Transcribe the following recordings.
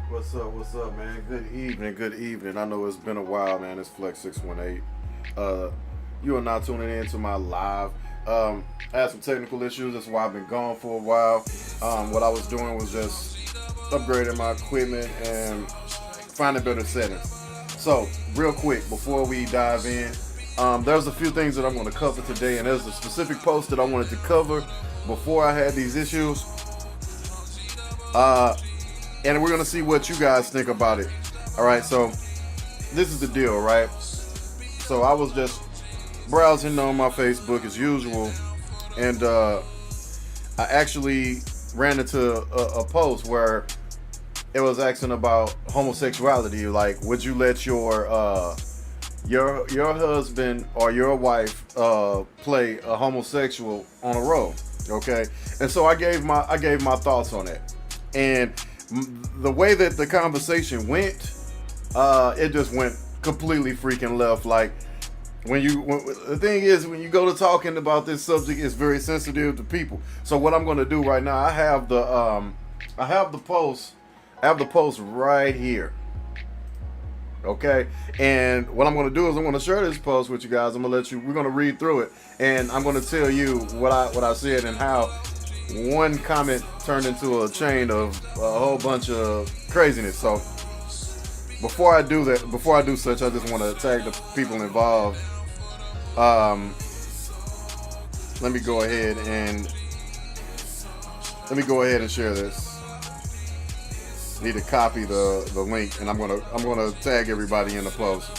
What's up, man? Good evening, good evening. I know it's been a while, man. It's Flex 618. You are not tuning in to my live. I had some technical issues. That's why I've been gone for a while. What I was doing was just upgrading my equipment and finding better settings. So, real quick, before we dive in, there's a few things that I'm going to cover today, and there's a specific post that I wanted to cover before I had these issues. And we're gonna see what you guys think about it. All right, so this is the deal, right? So I was just browsing on my Facebook as usual, and I actually ran into a post where it was asking about homosexuality. Like, would you let your husband or your wife play a homosexual on a role? Okay, and so I gave my thoughts on it, and the way that the conversation went, it just went completely freaking left. Like the thing is, when you go to talking about this subject, it's very sensitive to people. So what I'm going to do right now, I have the post, right here. Okay, and what I'm going to do is I'm going to share this post with you guys. We're going to read through it, and I'm going to tell you what I said and how one comment turned into a chain of a whole bunch of craziness. So before I do such, I just want to tag the people involved. Let me go ahead and share this. Need to copy the link, and I'm gonna tag everybody in the post.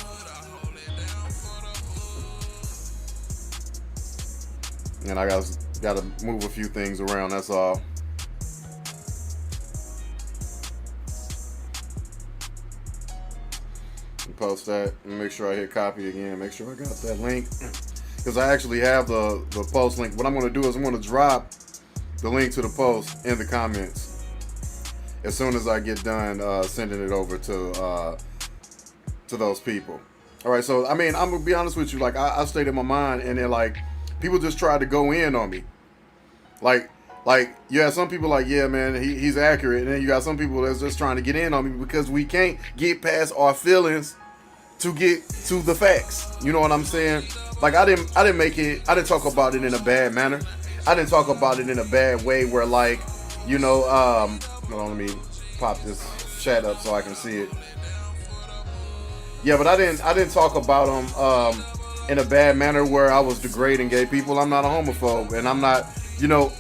And I got to move a few things around. That's all. Post that and make sure I hit copy again. Make sure I got that link, because I actually have the post link. What I'm going to do is I'm going to drop the link to the post in the comments as soon as I get done sending it over to those people. All right. So I mean, I'm gonna be honest with you. Like I stated my mind, and then like people just tried to go in on me. Like you have some people like, yeah, man, he's accurate, and then you got some people that's just trying to get in on me because we can't get past our feelings to get to the facts. You know what I'm saying? Like I didn't talk about it in a bad manner. I didn't talk about it in a bad way where, like, you know, hold on, let me pop this chat up so I can see it. Yeah, but I didn't talk about them in a bad manner where I was degrading gay people. I'm not a homophobe, and I'm not, you know,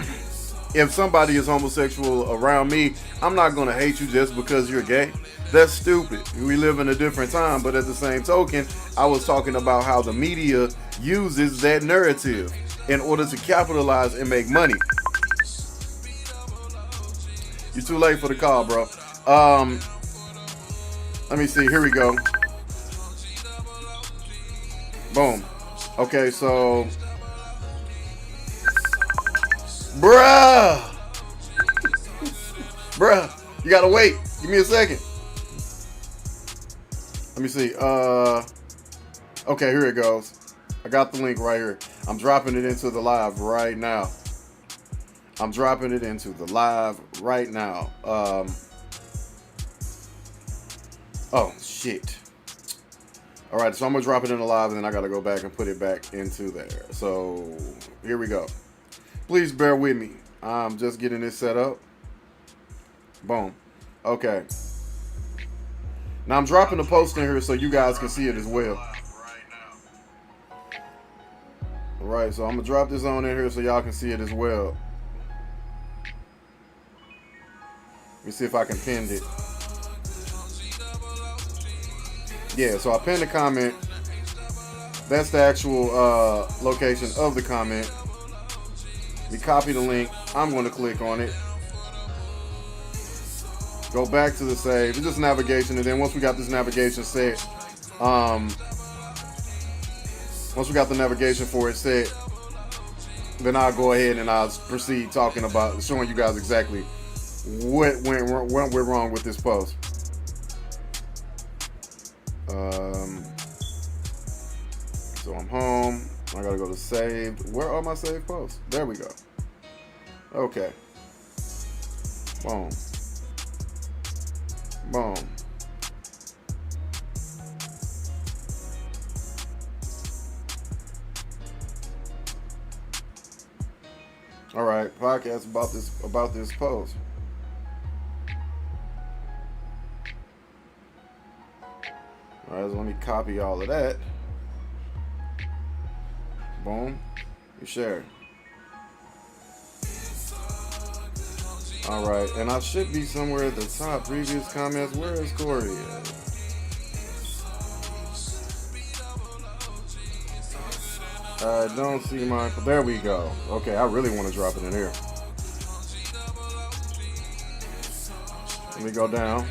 if somebody is homosexual around me, I'm not going to hate you just because you're gay. That's stupid. We live in a different time, but at the same token, I was talking about how the media uses that narrative in order to capitalize and make money. You're too late for the call, bro. Let me see. Here we go. Boom. Okay, so bruh, you gotta wait. Give me a second. Let me see. Okay, here it goes. I got the link right here. I'm dropping it into the live right now. Oh shit. All right, so I'm gonna drop it in the live, and then I gotta go back and put it back into there. So here we go. Please bear with me. I'm just getting this set up. Boom. Okay. Now I'm dropping the post in here so you guys can see it as well. Alright, so I'm going to drop this on in here so y'all can see it as well. Let me see if I can pin it. Yeah, so I pinned the comment. That's the actual location of the comment. We copy the link. I'm going to click on it. Go back to the save. It's just navigation, and then once we got this navigation set, once we got the navigation for it set, then I'll go ahead and I'll proceed talking about showing you guys exactly what went wrong with this post. So I'm home. I gotta go to saved. Where are my saved posts? There we go. Okay. Boom. Boom. All right, podcast about this post. All right, so let me copy all of that. Boom. You share. All right, and I should be somewhere at the top. Previous comments. Where is Corey at? I don't see my. There we go. Okay, I really want to drop it in here. Let me go down.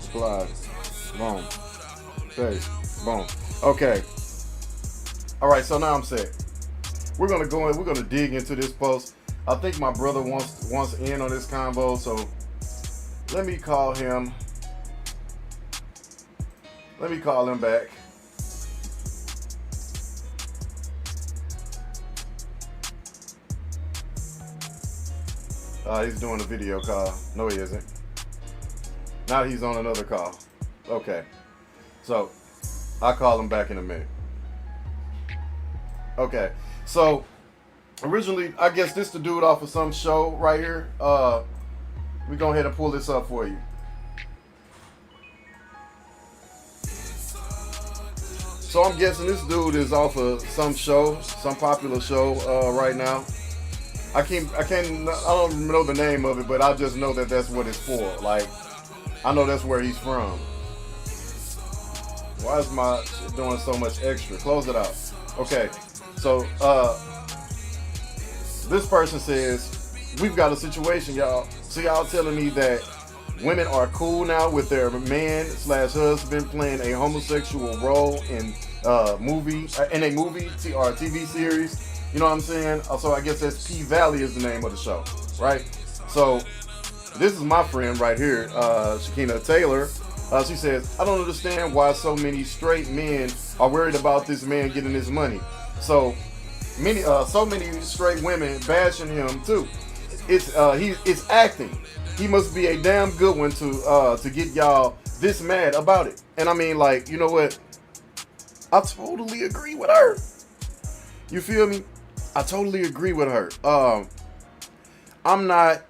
Apply. Boom. Paste. Boom. Okay. All right. So now I'm set. We're gonna go in. We're gonna dig into this post. I think my brother wants in on this combo. So let me call him. Let me call him back. He's doing a video call. No, he isn't. Now he's on another call. Okay. So I'll call him back in a minute. Okay. So originally, I guess this the dude off of some show right here. We go ahead and pull this up for you. So I'm guessing this dude is off of some show, some popular show right now. I don't know the name of it, but I just know that that's what it's for. Like, I know that's where he's from. Why is my shit doing so much extra? Close it out. Okay, so this person says, we've got a situation, y'all. So y'all telling me that women are cool now with their man/husband playing a homosexual role in a movie or a TV series. You know what I'm saying? So I guess that's P Valley is the name of the show, right? So this is my friend right here, Shakina Taylor. She says, I don't understand why so many straight men are worried about this man getting his money. So many straight women bashing him too. It's acting. He must be a damn good one to get y'all this mad about it. And I mean, like, you know what? I totally agree with her. You feel me? I totally agree with her. I'm not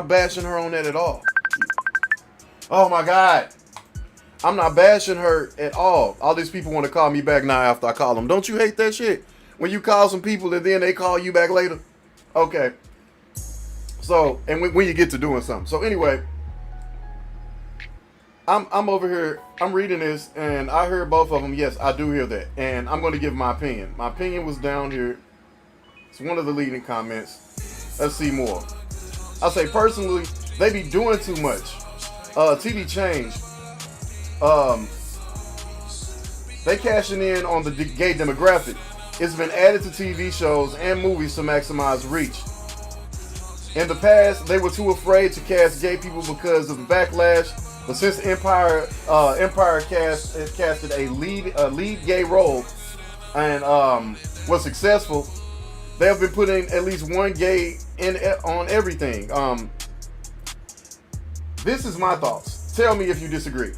bashing her on that at all. Oh my God. I'm not bashing her at all. All these people want to call me back now after I call them. Don't you hate that shit? When you call some people and then they call you back later? Okay. So, and when you get to doing something. So anyway, I'm over here, I'm reading this, and I heard both of them. Yes, I do hear that. And I'm going to give my opinion. My opinion was down here. It's one of the leading comments. Let's see more. I say, personally, they be doing too much. TV change. They cashing in on the gay demographic. It's been added to TV shows and movies to maximize reach. In the past, they were too afraid to cast gay people because of the backlash. But since Empire casted a lead gay role and was successful, they have been putting at least one gay on everything. This is my thoughts. Tell me if you disagree.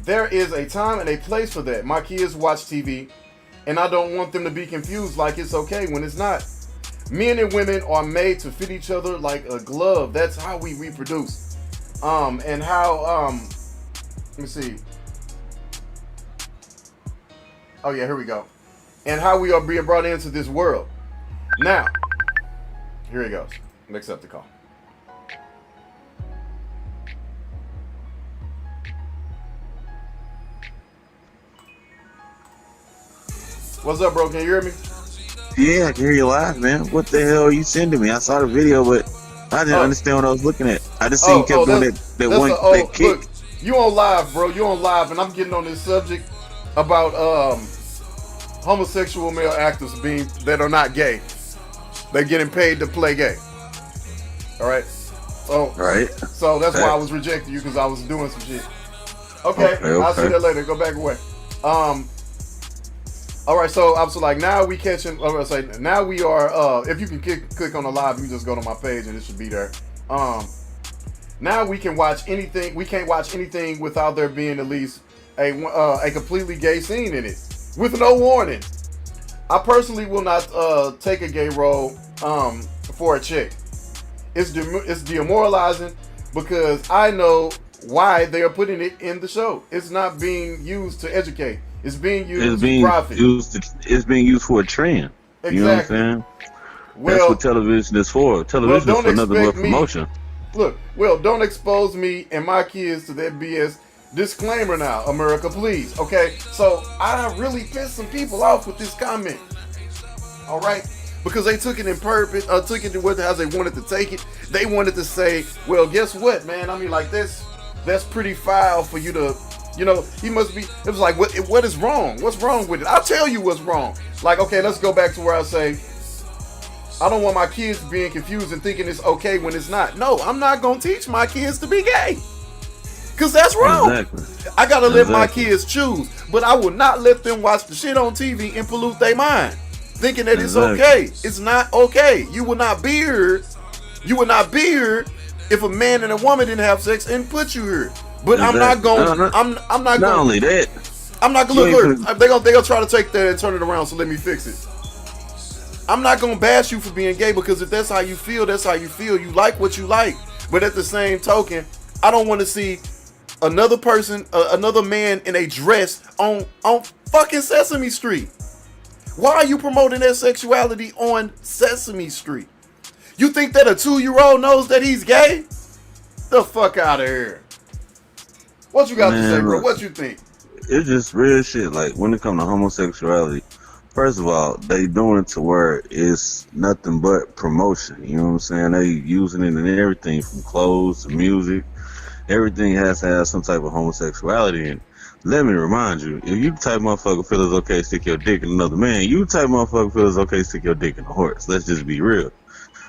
There is a time and a place for that. My kids watch TV, and I don't want them to be confused like it's okay when it's not. Men and women are made to fit each other like a glove. That's how we reproduce. And how, let me see. Oh yeah, here we go. And how we are being brought into this world. Now, here he goes. Let's accept the call. What's up, bro? Can you hear me? Yeah, I can hear you live, man. What the hell are you sending me? I saw the video, but I didn't understand what I was looking at. I just seen you kept doing that kick. Look, you on live, bro. You on live, and I'm getting on this subject about homosexual male actors that are not gay. They're getting paid to play gay. All right. So that's why I was rejecting you, because I was doing some shit. Okay. I'll see that later. Go back away. All right, so I was like, now we catching. I was like, now we are. If you can click on the live, you just go to my page and it should be there. Now we can watch anything. We can't watch anything without there being at least a completely gay scene in it, with no warning. I personally will not take a gay role for a chick. It's demoralizing because I know why they are putting it in the show. It's not being used to educate. It's being used to profit. It's being used for a trend. Exactly. You know what I'm saying? That's what television is for. Television is for nothing but promotion. Don't expose me and my kids to that BS. Disclaimer now, America, please. Okay, so I really pissed some people off with this comment. All right, because they took it in purpose, took it to how they wanted to take it. They wanted to say, well, guess what, man? I mean, like that's pretty foul for you to, he must be. It was like, what is wrong? What's wrong with it? I'll tell you what's wrong. Like, okay, let's go back to where I say, I don't want my kids being confused and thinking it's okay when it's not. No, I'm not gonna teach my kids to be gay. Cause that's wrong. Exactly. I gotta let my kids choose, but I will not let them watch the shit on TV and pollute their mind, thinking that it's okay. It's not okay. You will not be here. You will not be here if a man and a woman didn't have sex and put you here. But I'm not going. I'm not going. Not only that, I'm not gonna look. They gonna try to take that and turn it around. So let me fix it. I'm not gonna bash you for being gay because if that's how you feel, that's how you feel. You like what you like. But at the same token, I don't want to see another person, another man in a dress on fucking Sesame Street. Why are you promoting that sexuality on Sesame Street? You think that a 2-year-old knows that he's gay? The fuck out of here. What you got to say, bro? What you think? It's just real shit. Like, when it comes to homosexuality, first of all, they doing it to where it's nothing but promotion. You know what I'm saying? They using it in everything from clothes to music. Everything has to have some type of homosexuality in it. Let me remind you, if you type motherfucker feel it's okay to stick your dick in another man, you type motherfucker feel it's okay to stick your dick in a horse. Let's just be real.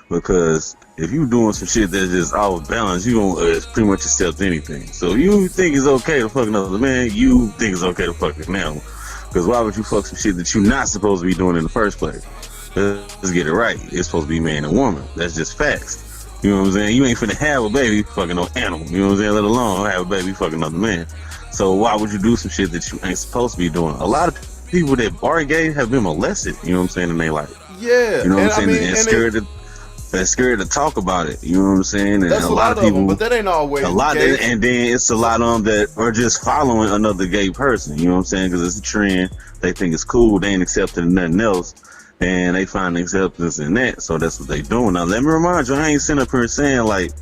Because if you doing some shit that's just off balance, you gonna pretty much accept anything. So if you think it's okay to fuck another man, you think it's okay to fuck an animal. Because why would you fuck some shit that you're not supposed to be doing in the first place? Let's get it right. It's supposed to be man and woman. That's just facts. You know what I'm saying? You ain't finna have a baby fucking no animal. You know what I'm saying? Let alone have a baby fucking another man. So why would you do some shit that you ain't supposed to be doing? A lot of people that are gay have been molested, you know what I'm saying, in their life. Yeah. You know what I'm saying? They're scared to talk about it. You know what I'm saying? And that's a lot of people, but that ain't always a lot. And then it's a lot of them that are just following another gay person. You know what I'm saying? Because it's a trend. They think it's cool. They ain't accepting nothing else. And they find acceptance in that, so that's what they doing. Now, let me remind you, I ain't sitting up here saying, like,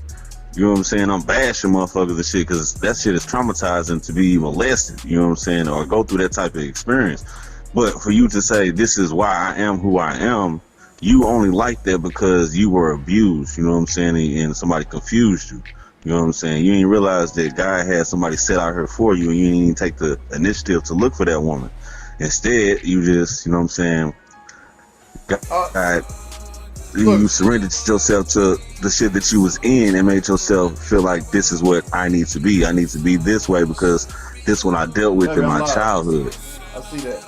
you know what I'm saying, I'm bashing motherfuckers and shit, because that shit is traumatizing to be molested, you know what I'm saying, or go through that type of experience. But for you to say, this is why I am who I am, you only like that because you were abused, you know what I'm saying, and somebody confused you. You know what I'm saying? You ain't realize that God had somebody set out here for you, and you didn't even take the initiative to look for that woman. Instead, you just, you know what I'm saying, you surrendered yourself to the shit that you was in and made yourself feel like this is what I need to be. I need to be this way because this one I dealt with in my childhood. I see that.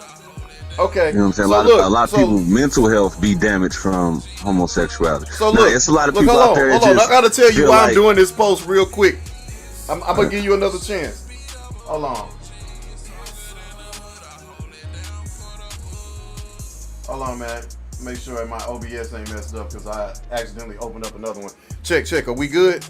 Okay. You know what I'm saying? A lot of people mental health be damaged from homosexuality. So look, it's a lot of people out there. Hold on. I gotta tell you why I'm doing this post real quick. I'm gonna give you another chance. Hold on, man. Make sure my OBS ain't messed up because I accidentally opened up another one. Check. Are we good?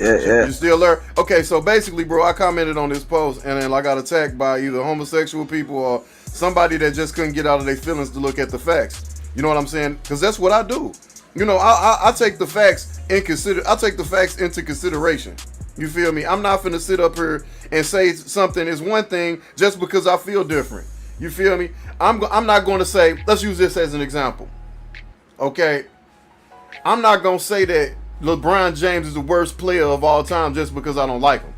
Yeah. You still there? Okay, so basically, bro, I commented on this post and then I got attacked by either homosexual people or somebody that just couldn't get out of their feelings to look at the facts. You know what I'm saying? Because that's what I do. You know, I take the facts into consideration. You feel me? I'm not finna sit up here and say something is one thing just because I feel different. You feel me? I'm not going to say, let's use this as an example. Okay? I'm not going to say that LeBron James is the worst player of all time just because I don't like him.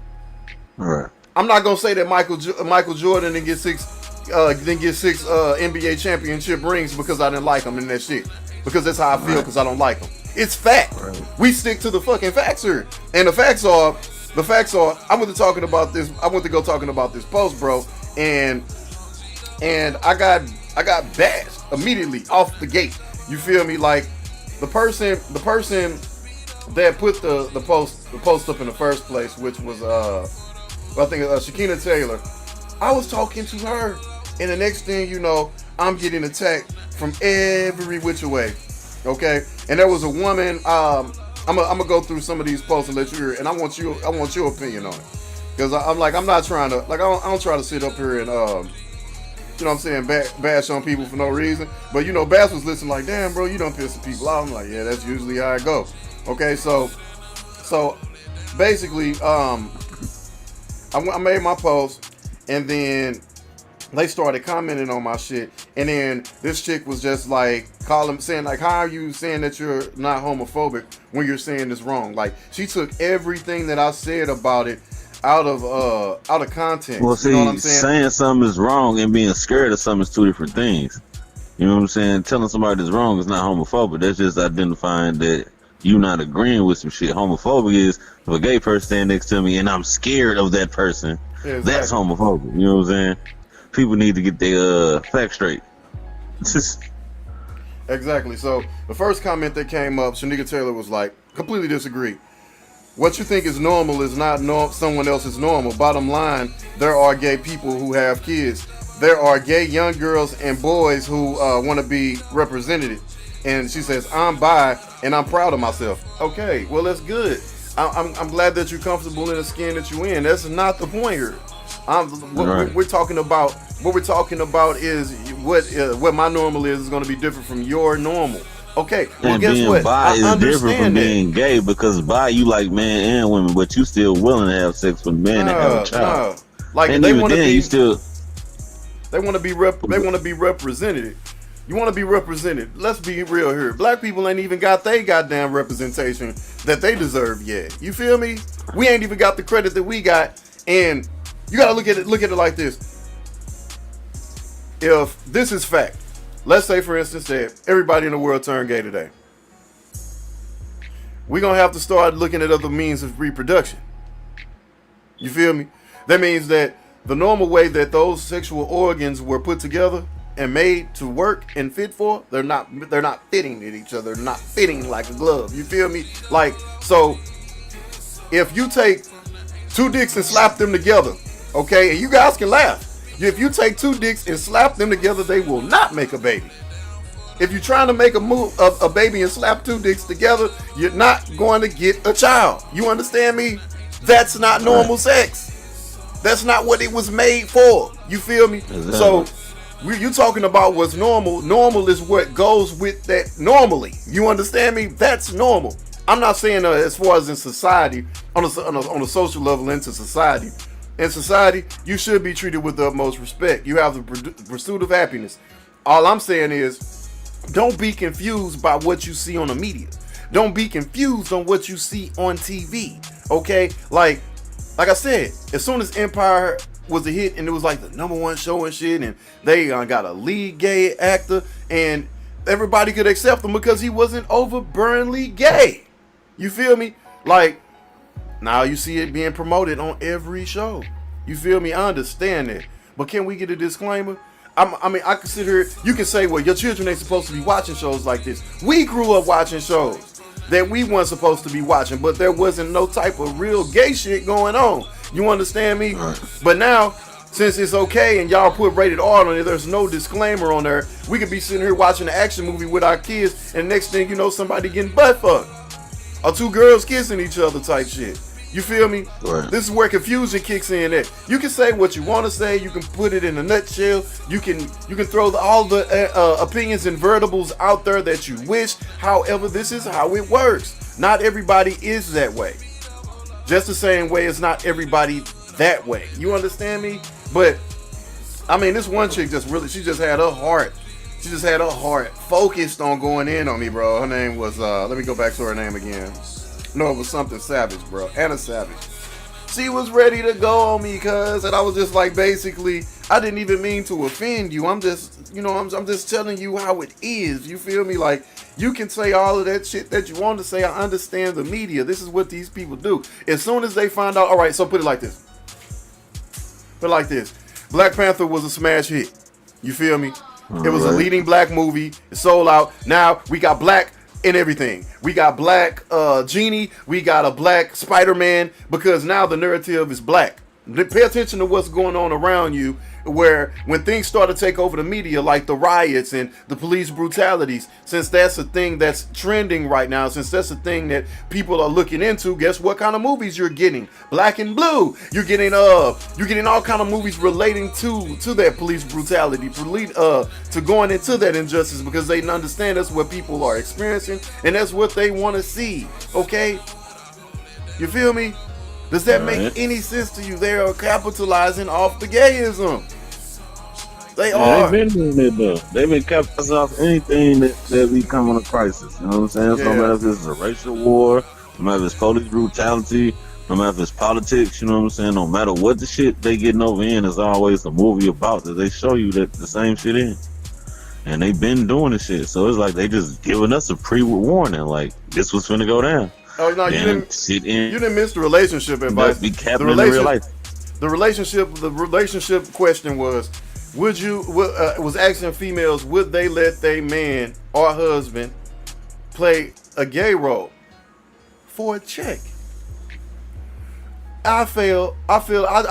All right. I'm not going to say that Michael Jordan didn't get six NBA championship rings because I didn't like him in that shit. Because that's how I feel because I don't like him. It's fact. Right. We stick to the fucking facts here. And the facts are, I went to go talking about this post, bro, and and I got bashed immediately off the gate. You feel me? Like the person that put the post up in the first place, which was I think Shakina Taylor. I was talking to her, and the next thing you know, I'm getting attacked from every which way. Okay, and there was a woman. I'm gonna go through some of these posts and let you hear it, and I want your opinion on it, because I'm like, I'm not trying to, like, I don't try to sit up here and you know what I'm saying, bash on people for no reason. But you know, Bass was listening like, damn, bro, you done pissing people off. I'm like, yeah, that's usually how it go. Okay, so basically, I made my post, and then they started commenting on my shit, and then this chick was just like saying like, how are you saying that you're not homophobic when you're saying this wrong? Like, she took everything that I said about it out of context. Well, see, you know what I'm saying something is wrong and being scared of something is two different things. You know what I'm saying? Telling somebody that's wrong is not homophobic. That's just identifying that you not agreeing with some shit. Homophobic is if a gay person stand next to me and I'm scared of that person. Yeah, exactly. That's homophobic. You know what I'm saying? People need to get their facts straight. Exactly. So the first comment that came up, Shanika Taylor was like, completely disagree. What you think is normal is not someone else's normal. Bottom line, there are gay people who have kids. There are gay young girls and boys who want to be represented. And she says, I'm bi and I'm proud of myself. Okay, well, that's good. I'm glad that you're comfortable in the skin that you're in. That's not the point here. We're talking about, what we're talking about is what my normal is going to be different from your normal. Okay, well, and guess being what? bi is different from that. being gay, because bi you like men and women, but you still willing to have sex with men and have a child. Like, and they even want to then, be, you still they want to be represented. You want to be represented. Let's be real here. Black people ain't even got they goddamn representation that they deserve yet. You feel me? We ain't even got the credit that we got. And you gotta look at it like this. If this is fact, let's say for instance that everybody in the world turned gay today. We're gonna have to start looking at other means of reproduction. You feel me? That means that the normal way that those sexual organs were put together and made to work and fit for, they're not fitting at each other. They're not fitting like a glove. You feel me? Like, so if you take two dicks and slap them together, okay, and you guys can laugh. If you take two dicks and slap them together, they will not make a baby. If you're trying to make a baby and slap two dicks together, you're not going to get a child. You understand me? That's not normal sex. That's not what it was made for. You feel me? Exactly. So you talking about what's normal. Normal is what goes with that normally. You understand me? That's normal. I'm not saying as far as in society, on a social level into society. In society, you should be treated with the utmost respect. You have the pursuit of happiness. All I'm saying is, don't be confused by what you see on the media. Don't be confused on what you see on TV. Okay? Like I said, as soon as Empire was a hit and it was like the #1 show and shit, and they got a lead gay actor, and everybody could accept him because he wasn't overburningly gay. You feel me? Like, now you see it being promoted on every show. You feel me? I understand that. But can we get a disclaimer? I mean, I consider, you can say, well, your children ain't supposed to be watching shows like this. We grew up watching shows that we weren't supposed to be watching, but there wasn't no type of real gay shit going on. You understand me? But now, since it's okay and y'all put rated R on it, there's no disclaimer on there. We could be sitting here watching an action movie with our kids, and next thing you know, somebody getting butt fucked. Or two girls kissing each other type shit. You feel me? Right. This is where confusion kicks in at. You can say what you want to say. You can put it in a nutshell. You can throw all the opinions and verticals out there that you wish. However, this is how it works. Not everybody is that way. Just the same way as not everybody that way. You understand me? But, I mean, this one chick she just had her heart. She just had her heart focused on going in on me, bro. Her name was, let me go back to her name again. No, it was something Savage, bro. Anna Savage. She was ready to go on me, cuz, and I was just like, basically, I didn't even mean to offend you. I'm just, I'm just telling you how it is. You feel me? Like, you can say all of that shit that you want to say. I understand the media. This is what these people do. As soon as they find out, all right, so put it like this. Black Panther was a smash hit. You feel me? It was a Right. leading black movie. It sold out. Now we got black in everything. We got black Genie. We got a black Spider-Man because now the narrative is black. Pay attention to what's going on around you. Where when things start to take over the media, like the riots and the police brutalities, since that's a thing that's trending right now, since that's a thing that people are looking into, guess what kind of movies you're getting? Black and Blue. You're getting all kind of movies relating to that police brutality, to going into that injustice because they understand that's what people are experiencing and that's what they want to see. Okay, you feel me? Does that make any sense to you? They are capitalizing off the gayism. They are. They've been doing it though. They've been capitalizing off anything that becoming a crisis. You know what I'm saying? So no matter if it's a racial war, no matter if it's police brutality, no matter if it's politics, you know what I'm saying? No matter what the shit they getting over in, is always a movie about that they show you that the same shit in. And they've been doing this shit. So it's like they just giving us a pre-warning, like this was finna go down. Oh no, you didn't miss the relationship advice. Be capping in real life. The relationship question was, was asking females, would they let their man or husband play a gay role for a check? I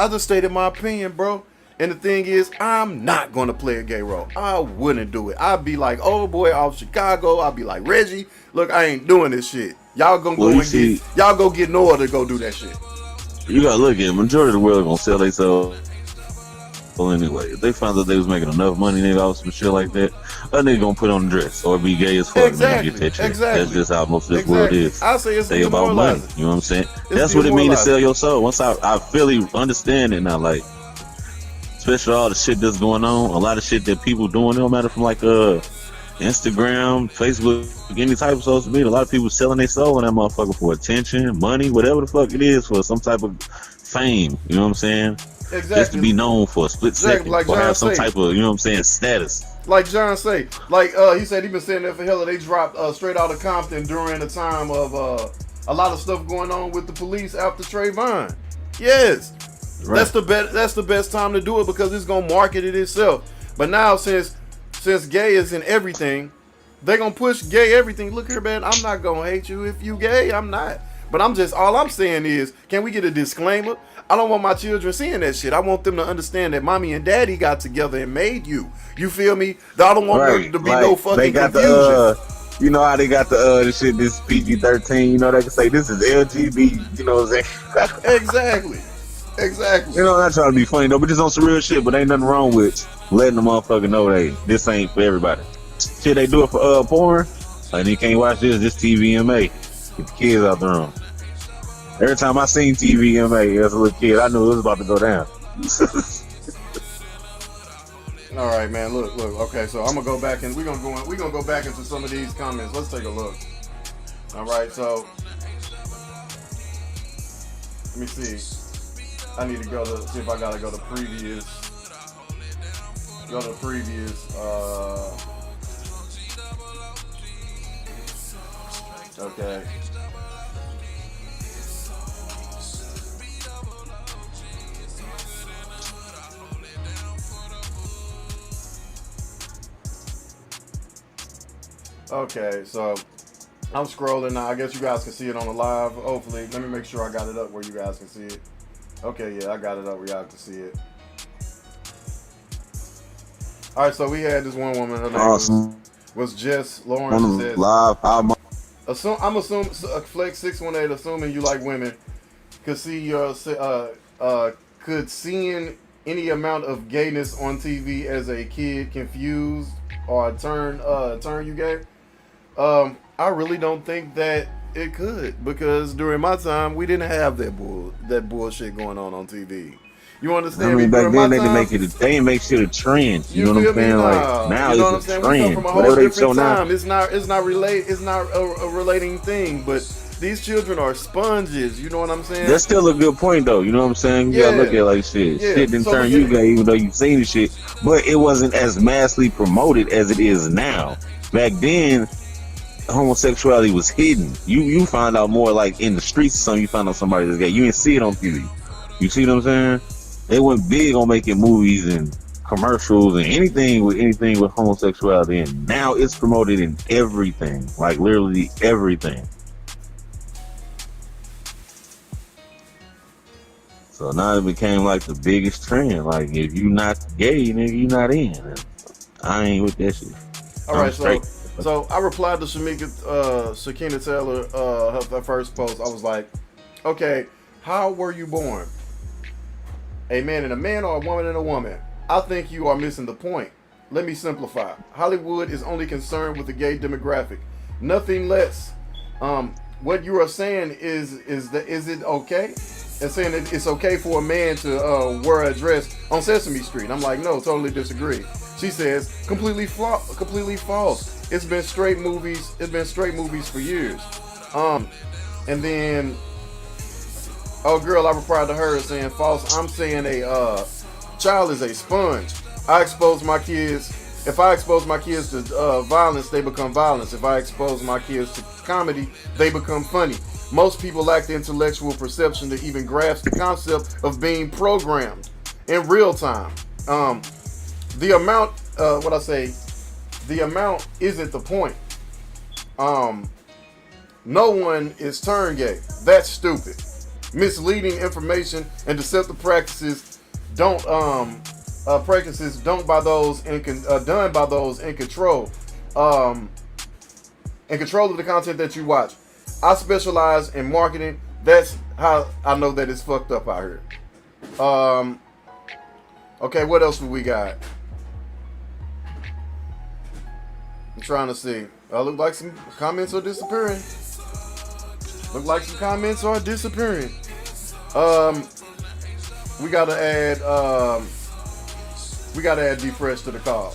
just stated my opinion, bro. And the thing is, I'm not gonna play a gay role. I wouldn't do it. I'd be like, oh boy, off Chicago. I'd be like, Reggie, look, I ain't doing this shit. Y'all gonna go get Noah to go do that shit. You gotta look at it. Majority of the world gonna sell themselves. Well, anyway, if they found that they was making enough money, nigga, off some shit like that, a nigga gonna put on a dress or be gay as fuck. Exactly. Get that check. Exactly. That's just how most of this world is. I say it's they about money. You know what I'm saying? That's what it means to sell your soul. Once I fully understand it now, like, especially all the shit that's going on, a lot of shit that people doing, it don't matter from like Instagram, Facebook, any type of social media. A lot of people selling their soul in that motherfucker for attention, money, whatever the fuck it is, for some type of fame. You know what I'm saying? Exactly. Just to be known for a split second, like or John have some say. type of, you know what I'm saying, status. Like John say, like he said, he been saying there for hella. They dropped straight out of Compton during the time of a lot of stuff going on with the police after Trayvon. Yes, right. That's the best time to do it because it's gonna market it itself. But now since gay is in everything, they gonna push gay everything. Look here, man, I'm not gonna hate you if you gay. I'm not. But all I'm saying is, can we get a disclaimer? I don't want my children seeing that shit. I want them to understand that mommy and daddy got together and made you. You feel me? I don't want there to be like, no fucking confusion. You know how they got the shit, this PG-13, you know, they can say this is LGB, you know what I'm saying? Exactly. You know, I'm not trying to be funny though, but just on some real shit, but ain't nothing wrong with letting the motherfucker know, hey, this ain't for everybody. Shit, they do it for porn, like you can't watch this TVMA. Get the kids out the room. Every time I seen TVMA as a little kid, I knew it was about to go down. All right, man. Look. Okay, so I'm gonna go back and we're gonna go back into some of these comments. Let's take a look. All right, so let me see. I need to see if I gotta go to previous. Go to previous. Okay. Okay, so I'm scrolling now. I guess you guys can see it on the live. Hopefully, let me make sure I got it up where you guys can see it. Okay, yeah, I got it up where y'all can see it. All right, so we had this one woman. Her name was Jess Lawrence. Says, live. I'm assuming Flex 618, assuming you like women, could seeing any amount of gayness on TV as a kid confused or turn you gay? I really don't think that it could, because during my time we didn't have that bullshit going on TV. You understand? I mean, me? back then they didn't make shit a trend. You know what I'm saying? Like now you know it's a trend. We come from a whole different time. It's not a relating thing, but these children are sponges. You know what I'm saying? That's still a good point though. You know what I'm saying? You gotta look at it like shit. Yeah. Shit didn't turn you gay, even though you've seen the shit, but it wasn't as massively promoted as it is now. Back then, homosexuality was hidden. You find out more like in the streets or something. You find out somebody that's gay. You didn't see it on TV. You see what I'm saying? They went big on making movies and commercials and anything with homosexuality, and now it's promoted in everything, like literally everything. So now it became like the biggest trend. Like if you not gay, nigga, you not in. And I ain't with that shit. All I'm right, straight. so I replied to Shakina Taylor, her first post. I was like, okay, how were you born? A man and a man or a woman and a woman? I think you are missing the point. Let me simplify. Hollywood is only concerned with the gay demographic, nothing less. What you are saying is it okay? And saying that it's okay for a man to wear a dress on Sesame Street. I'm like, no, totally disagree. She says completely false. It's been straight movies. It's been straight movies for years. And then, oh girl, I replied to her saying false. I'm saying a child is a sponge. I expose my kids. If I expose my kids to violence, they become violence. If I expose my kids to comedy, they become funny. Most people lack the intellectual perception to even grasp the concept of being programmed in real time. The amount, the amount isn't the point. No one is turned gay. That's stupid. Misleading information and deceptive practices don't by those done by those in control of the content that you watch. I specialize in marketing. That's how I know that it's fucked up out here. Okay, what else do we got? I'm trying to see. Look like some comments are disappearing. We gotta add D Fresh to the call.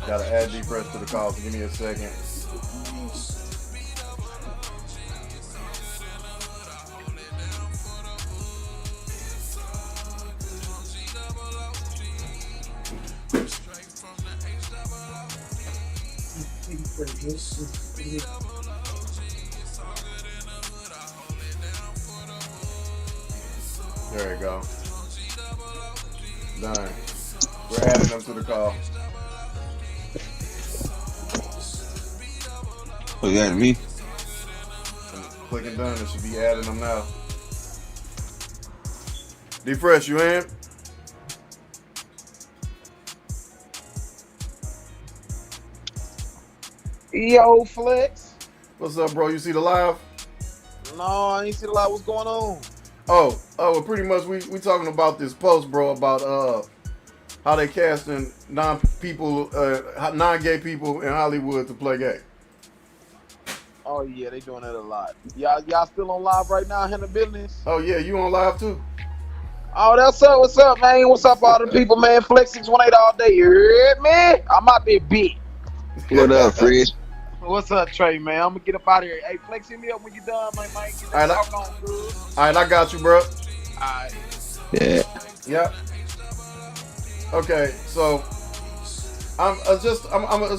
Gotta add D Fresh to the call. So give me a second. There you go. Done. We're adding them to the call. Oh, you got me? Clicking done. It should be adding them now. D Fresh, you in? Yo, Flex. What's up, bro? You see the live? No, I ain't see a lot. What's going on? Well, pretty much we talking about this post, bro, about how they casting non-gay people in Hollywood to play gay. Oh yeah, they doing that a lot. Y'all still on live right now in the business? Oh yeah, you on live too? Oh, that's up. What's up, man? What's up, all the people, man? Flex 618 all day. You heard me? I'm out there big. What up, Fred? What's up, Trey, man? I'm gonna get up out of here. Hey, Flex, hit me up when you done, man. Get that talk on, good. All right, I got you, bro. Alright. Yeah. Yep. Okay, so I'm just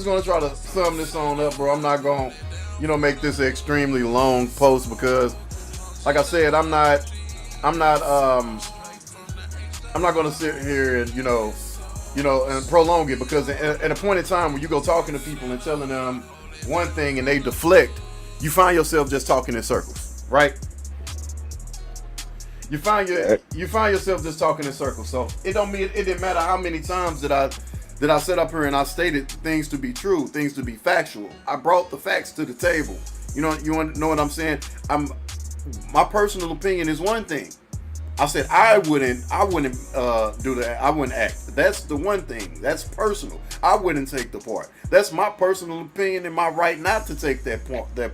gonna try to sum this on up, bro. I'm not gonna, make this an extremely long post because, like I said, I'm not gonna sit here and and prolong it because at a point in time when you go talking to people and telling them one thing and they deflect, you find yourself just talking in circles, right? You find yourself just talking in circles. So it didn't matter how many times that I sat up here and I stated things to be true, things to be factual. I brought the facts to the table. You know what I'm saying? My personal opinion is one thing. I said I wouldn't do that. I wouldn't act. That's the one thing. That's personal. I wouldn't take the part. That's my personal opinion and my right not to take that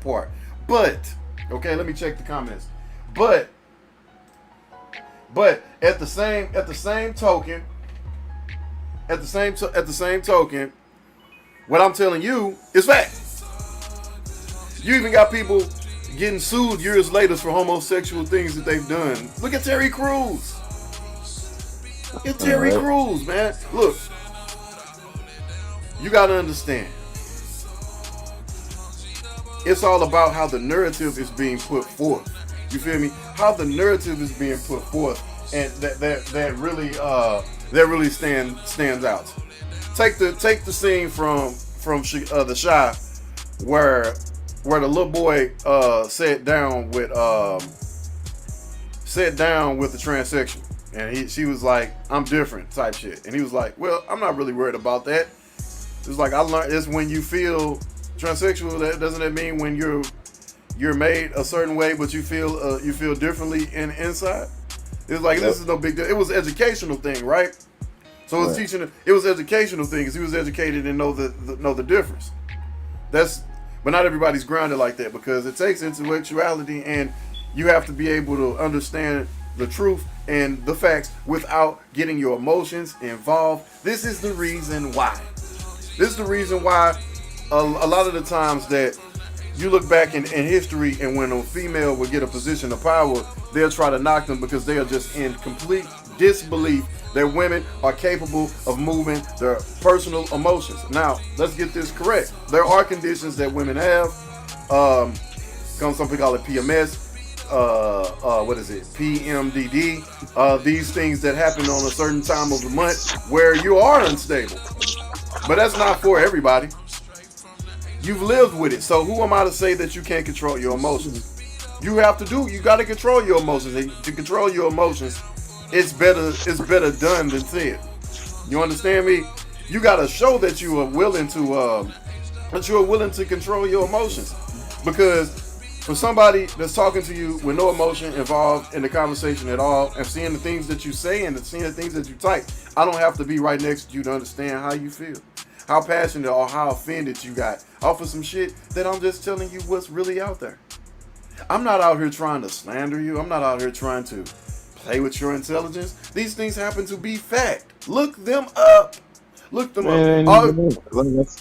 part. But okay, let me check the comments. But at the same token, what I'm telling you is fact. You even got people getting sued years later for homosexual things that they've done. Look at Terry Crews. Crews, man. Look, you got to understand. It's all about how the narrative is being put forth. You feel me? How the narrative is being put forth, and that really stands out. Take the scene from the Shy, where the little boy sat down with the transsexual, and she was like, "I'm different" type shit, and he was like, "Well, I'm not really worried about that." It's like I learned it's when you feel transsexual. That doesn't that mean when you're made a certain way, but you feel differently inside. It's like this is no big deal. It was an educational thing, right? So it was teaching. It was educational thing because he was educated and know the difference. But not everybody's grounded like that because it takes intellectuality and you have to be able to understand the truth and the facts without getting your emotions involved. This is the reason why. This is the reason why a lot of the times that you look back in history and when a female would get a position of power, they'll try to knock them because they are just in complete disbelief that women are capable of moving their personal emotions. Now, let's get this correct. There are conditions that women have. Some people call it PMS. What is it? PMDD. These things that happen on a certain time of the month where you are unstable. But that's not for everybody. You've lived with it. So who am I to say that you can't control your emotions? You got to control your emotions. And to control your emotions, it's better done than said. You understand me? You got to show that you are willing to control your emotions. Because for somebody that's talking to you with no emotion involved in the conversation at all, and seeing the things that you say and seeing the things that you type, I don't have to be right next to you to understand how you feel, how passionate or how offended you got off of some shit that I'm just telling you what's really out there. I'm not out here trying to slander you. I'm not out here trying to play with your intelligence. These things happen to be fact. Look them up. Look them up.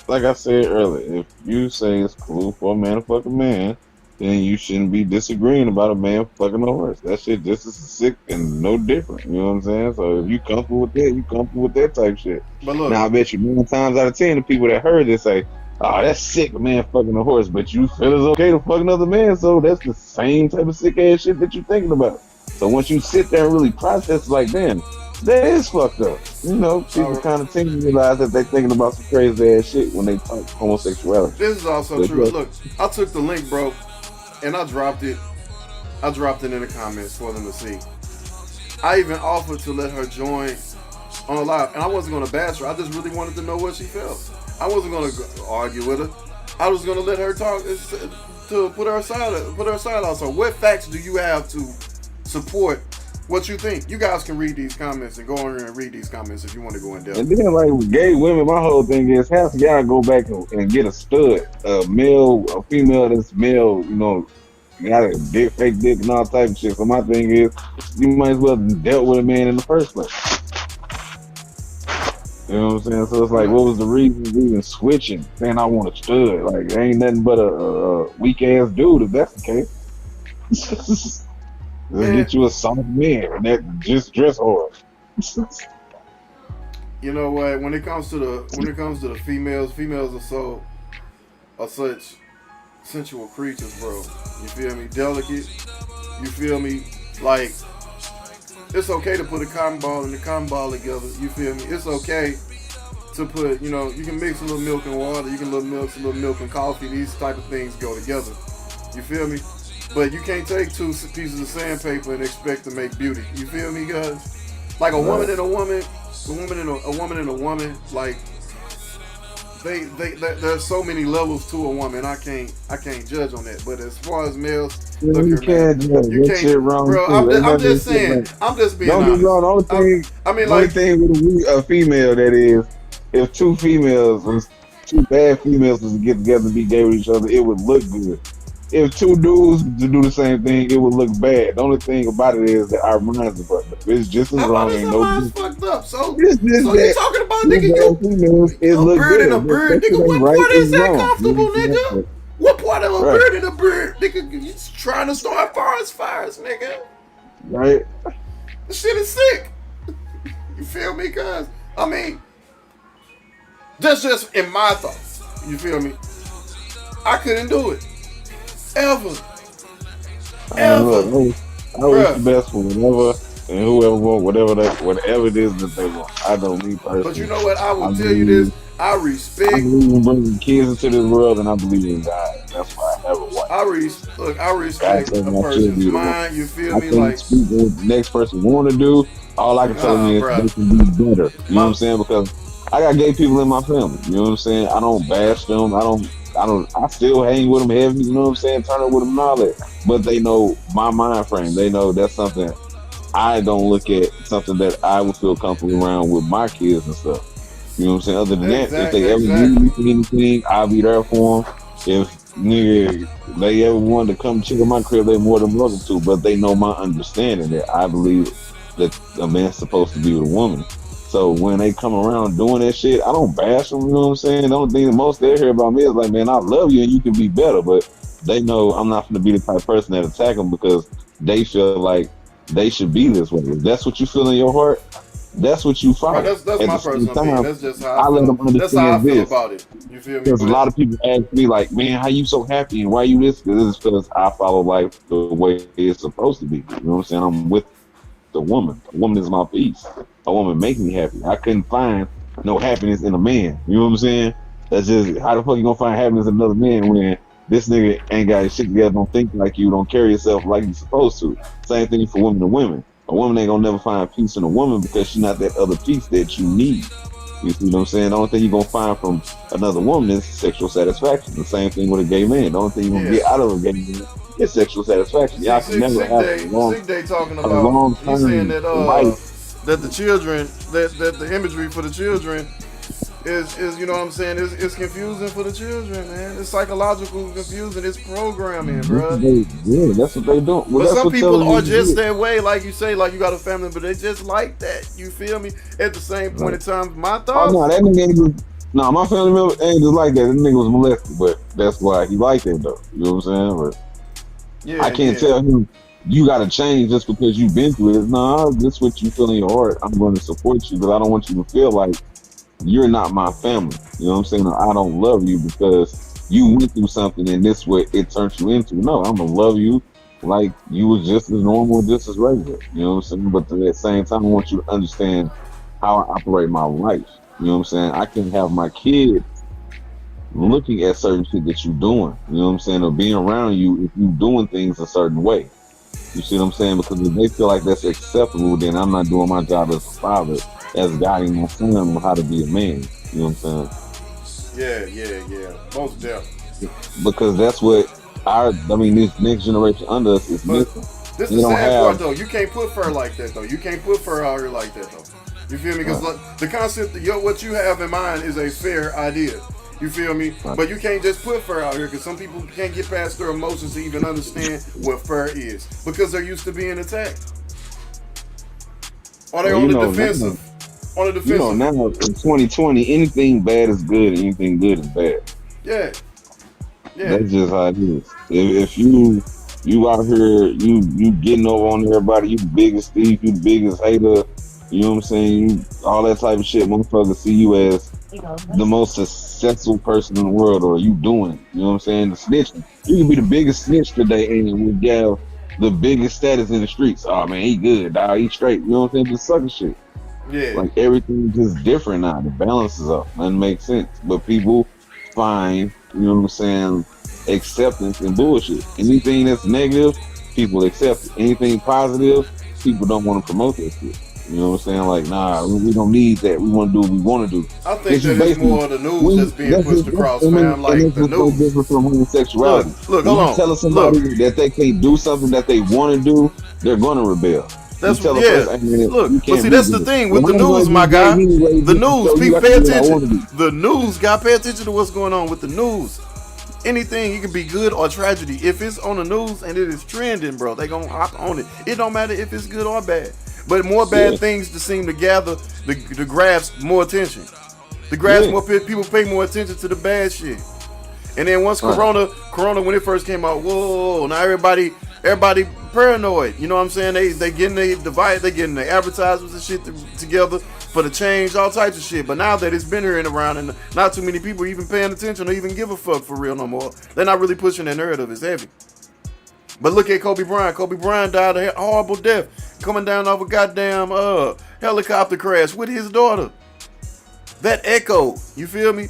Like I said earlier, if you say it's cool for a man to fuck a man, then you shouldn't be disagreeing about a man fucking a horse. That shit just as sick and no different. You know what I'm saying? So if you comfortable with that, you comfortable with that type shit. But look, now I bet you 9 times out of 10 the people that heard this say, "Oh, that's sick, a man fucking a horse," but you feel it's okay to fuck another man, so that's the same type of sick ass shit that you're thinking about. So once you sit there and really process, like, damn, that is fucked up. You know, people kind of tend to realize that they're thinking about some crazy ass shit when they talk homosexuality. This is also true. Look, I took the link, bro, and I dropped it. I dropped it in the comments for them to see. I even offered to let her join on a live, and I wasn't going to bash her. I just really wanted to know what she felt. I wasn't going to argue with her. I was going to let her talk to put her side out. So what facts do you have to support what you think? You guys can read these comments and go on here and read these comments if you want to go in depth. And then, like with gay women, my whole thing is half of y'all go back and get a stud, a female that's male, you know, got a dick, fake dick and all type of shit. So my thing is, you might as well have dealt with a man in the first place. You know what I'm saying? So it's like, what was the reason even switching? Saying I want a stud. Like, there ain't nothing but a weak ass dude if that's the case. Let's get you a soft man that just dress hard. You know what? When it comes to the females are such sensual creatures, bro. You feel me? Delicate. You feel me? Like, it's okay to put a cotton ball and a cotton ball together. You feel me? It's okay to put, you know, you can mix a little milk and water. You can mix a little milk and coffee. These type of things go together. You feel me? But you can't take 2 pieces of sandpaper and expect to make beauty. You feel me, guys? Like a woman and a woman, like there's so many levels to a woman. I can't judge on that. But as far as males, look you here, can't man. judge. You can't, shit wrong bro. I'm just saying. I'm just being honest. Don't get wrong. The only thing with a female that is, if 2 bad females was to get together and be gay with each other, it would look good. If 2 dudes to do the same thing, it would look bad. The only thing about it is that our minds are fucked up. It's just as wrong. Ain't no minds fucked up. So you talking about nigga? A bird and a bird, nigga. What part is that comfortable, nigga? What part of a bird and a bird, nigga? You trying to start fires, nigga? Right. This shit is sick. You feel me, guys? I mean, that's just in my thoughts. You feel me? I couldn't do it. Ever. And look, Ever. I wish the Bruh. best for whatever and whoever want whatever it is that they want. I know me But you personally. know what? I I will tell you this. believe I I respect. believe in bringing kids into this world, and I believe in God. That's why I have a wife. Look. I God respect told a me I should person's be the one. mind. You feel I me? can't Like, speak what the next person want to do. All I can tell them is bruh. they can be better. You know what I'm My saying? Because I got gay people in my family. You know what I'm saying? I don't bash them. I still hang with them heavy. You know what I'm saying? Turn up with them and all that. But they know my mind frame. They know that's something I don't look at, something that I would feel comfortable around with my kids and stuff. You know what I'm saying? Other than that, if they ever need exactly. me for anything, I'll be there for them. If nigga they ever wanted to come check out my crib, they more than welcome to. But they know my understanding that I believe that a man's supposed to be with a woman. So when they come around doing that shit, I don't bash them. You know what I'm saying? The only thing that most they hear about me is like, man, I love you and you can be better. But they know I'm not going to be the type of person that attack them because they feel like they should be this way. If that's what you feel in your heart, that's what you Bro, follow. that's At my the same personal opinion. time, That's just how I I let feel. them That's how I understand feel this. about it. You feel me? Because a But lot of people ask me, like, man, how you so happy and why you this? Because it's because I follow life the way it's supposed to be. You know what I'm saying? I'm with the woman. A woman is my peace. A woman make me happy. I couldn't find no happiness in a man. You know what I'm saying? That's just how the fuck you gonna find happiness in another man when this nigga ain't got his shit together, don't think like you, don't carry yourself like you're supposed to. Same thing for women to women. A woman ain't gonna never find peace in a woman because she's not that other piece that you need. You see what I'm saying? The only thing you're gonna find from another woman is sexual satisfaction. The same thing with a gay man. The only thing you're gonna yeah. get out of a gay man is sexual satisfaction. See, Y'all can never have Sick Day talking a about. long He's saying term life. that the children that the imagery for the children is you know what I'm saying is confusing for the children, man. It's psychological confusing. It's programming, bro. That's what they do. Well, But that's some what people are television just is. that way, like you say, like you got a family, but they just like that. You feel me? At the same point Right. in time, my Oh no, thoughts. that nigga ain't just. No, my family member ain't just like that. That nigga was molested, but that's why he liked it though. You know what I'm saying? But I Yeah, can't yeah, tell him you got to change just because you've been through it. Nah, this what you feel in your heart. I'm going to support you, but I don't want you to feel like you're not my family. You know what I'm saying? I don't love you because you went through something and this what it turned you into. No, I'm gonna love you like you was just as normal, just as regular. You know what I'm saying? But at the same time, I want you to understand how I operate my life. You know what I'm saying? I can have my kid looking at certain shit that you're doing. You know what I'm saying? Or being around you if you doing things a certain way. You see what I'm saying? Because if they feel like that's acceptable, then I'm not doing my job as a father, as guiding my son on how to be a man. You know what I'm saying? yeah. Most definitely. Because that's what this next generation under us is But missing. this They the don't sad part have, though. You can't put fur like that though. You can't put fur out here like that though. You feel me? Because right, like, the concept that what you have in mind is a fair idea. You feel me? right. But you can't just put fur out here because some people can't get past their emotions to even understand what fur is because they're used to being attacked. Or they Well, on the defensive. On the defensive. now in 2020, anything bad is good, and anything good is bad. Yeah, yeah. That's just how it is. If you out here, you getting over on everybody, you the biggest thief, you the biggest hater, you know what I'm saying? You all that type of shit, motherfuckers see you as the most successful person in the world, or you doing it. You know what I'm saying? The snitching. You can be the biggest snitch today and we have the biggest status in the streets. Oh man, he good, dog, he straight. You know what I'm saying? Just sucker shit. Yeah. Like everything's just different now. The balance is up. Doesn't make sense. But people find, you know what I'm saying, acceptance in bullshit. Anything that's negative, people accept it. Anything positive, people don't want to promote that shit. You know what I'm saying? Like, nah, we don't need that. We want to do what we want to do. I think This is that it's basically more of the news that's being pushed across, I mean, fam. and Like this the is no news. different from homosexuality. Look, When hold you on. tell Look, somebody that they can't do something that they want to do, they're going to rebel. You that's tell a yeah. person, hey, man, Look, you but can't see, be that's the gay. thing with Well, the I'm going news, to my be gay guy. anyway The just to news, show you people I pay can do what I attention. want to do. The news, got pay attention to what's going on with the news. Anything, it can be good or tragedy. If it's on the news and it is trending, bro, they gonna hop on it. It don't matter if it's good or bad. But more bad Yeah, things to seem to gather the grasp more attention. The grasp yeah, more people pay more attention to the bad shit. And then once right. Corona when it first came out, whoa, now everybody paranoid. You know what I'm saying? They getting their device, they getting their advertisements and shit together for the change, all types of shit. But now that it's been here and around, and not too many people even paying attention or even give a fuck for real no more, they're not really pushing that narrative. It's heavy. But look at Kobe Bryant. Kobe Bryant died a horrible death, coming down off a goddamn helicopter crash with his daughter. That echo, you feel me?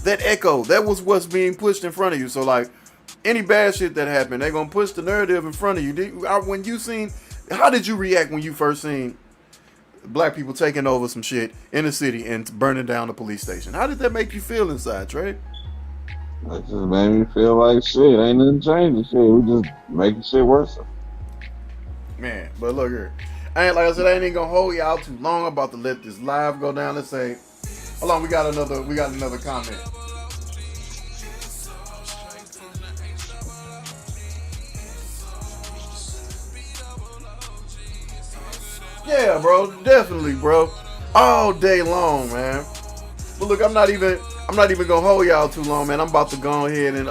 That echo, that was what's being pushed in front of you. So like, any bad shit that happened, they're gonna push the narrative in front of you. When you seen, how did you react when you first seen black people taking over some shit in the city and burning down the police station? How did that make you feel inside, Trey? That just made me feel like shit. Ain't nothing changing. Shit, we just making shit worse. Man, but look here. I ain't, like I said, I ain't even gonna hold y'all too long. I'm about to let this live go down. Let's say, hold on, we got another comment. Yeah, bro, definitely, bro. All day long, man. But look, I'm not even gonna hold y'all too long, man. I'm about to go ahead and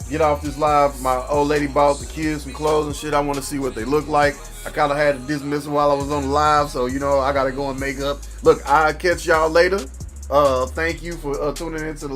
get off this live. My old lady bought the kids some clothes and shit. I want to see what they look like. I kind of had to dismiss them while I was on the live, so you know I gotta go and make up. Look, I'll catch y'all later. Thank you for tuning into the